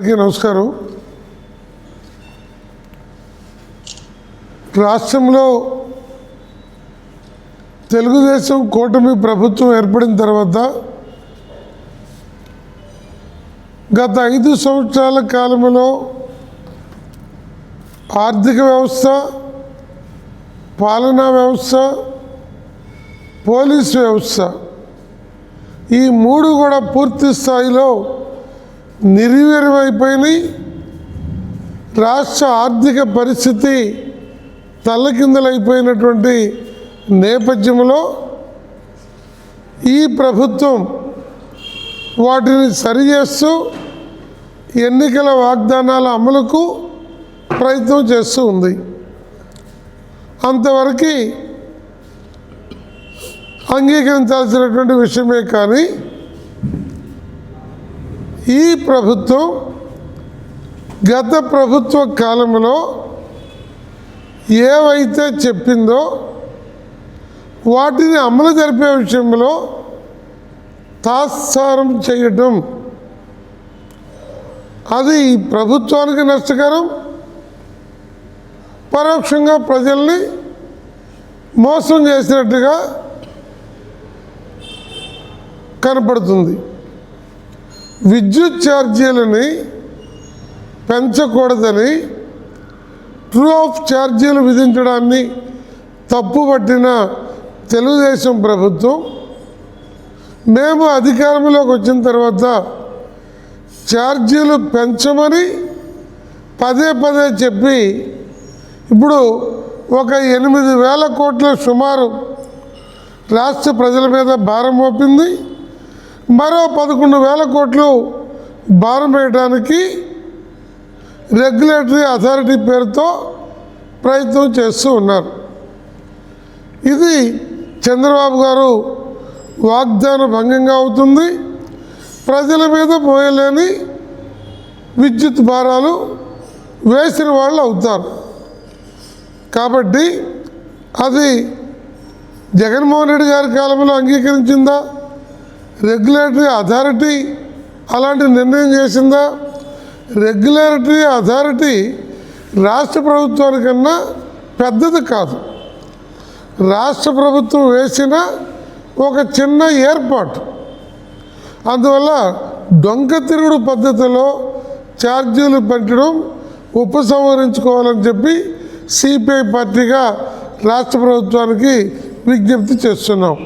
అందరికీ నమస్కారం. రాష్ట్రంలో తెలుగుదేశం కూటమి ప్రభుత్వం ఏర్పడిన తర్వాత గత 5 సంవత్సరాల కాలంలో ఆర్థిక వ్యవస్థ, పాలనా వ్యవస్థ, పోలీసు వ్యవస్థ ఈ 3 కూడా పూర్తి స్థాయిలో నిర్వీర్యమైపోయినాయి. రాష్ట్ర ఆర్థిక పరిస్థితి తల్లకిందులైపోయినటువంటి నేపథ్యంలో ఈ ప్రభుత్వం వాటిని సరిచేస్తూ ఎన్నికల వాగ్దానాల అమలుకు ప్రయత్నం చేస్తూ ఉంది. అంతవరకు అంగీకరించాల్సినటువంటి విషయమే. కానీ ఈ ప్రభుత్వం గత ప్రభుత్వ కాలంలో ఏవైతే చెప్పిందో వాటిని అమలు జరిపే విషయంలో తాత్సారం చేయటం, అది ప్రభుత్వానికి నష్టకరం, పరోక్షంగా ప్రజల్ని మోసం చేసినట్టుగా కనపడుతుంది. విద్యుత్ ఛార్జీలని పెంచకూడదని ట్రూ ఆఫ్ ఛార్జీలు విధించడాన్ని తప్పుపట్టిన తెలుగుదేశం ప్రభుత్వం మేము అధికారంలోకి వచ్చిన తర్వాత ఛార్జీలు పెంచమని పదే చెప్పి ఇప్పుడు ఒక 8,000 కోట్ల సుమారు రాష్ట్ర ప్రజల మీద భారం మోపింది. మరో 11,000 కోట్లు భారం వేయడానికి రెగ్యులేటరీ అథారిటీ పేరుతో ప్రయత్నం చేస్తూ ఉన్నారు. ఇది చంద్రబాబు గారు వాగ్దాన భంగంగా అవుతుంది. ప్రజల మీద మోయలేని విద్యుత్ భారాలు వేసిన వాళ్ళు అవుతారు. కాబట్టి అది జగన్మోహన్ రెడ్డి గారి కాలంలో అంగీకరించిందా? రెగ్యులేటరీ అథారిటీ అలాంటి నిర్ణయం చేసిందా? రెగ్యులేటరీ అథారిటీ రాష్ట్ర ప్రభుత్వానికన్నా పెద్దది కాదు. రాష్ట్ర ప్రభుత్వం వేసిన ఒక చిన్న ఏర్పాటు. అందువల్ల డొంక తిరుగుడు పద్ధతిలో ఛార్జీలు పెంచడం ఉపసంహరించుకోవాలని చెప్పి సిపిఐ పార్టీగా రాష్ట్ర ప్రభుత్వానికి విజ్ఞప్తి చేస్తున్నాం.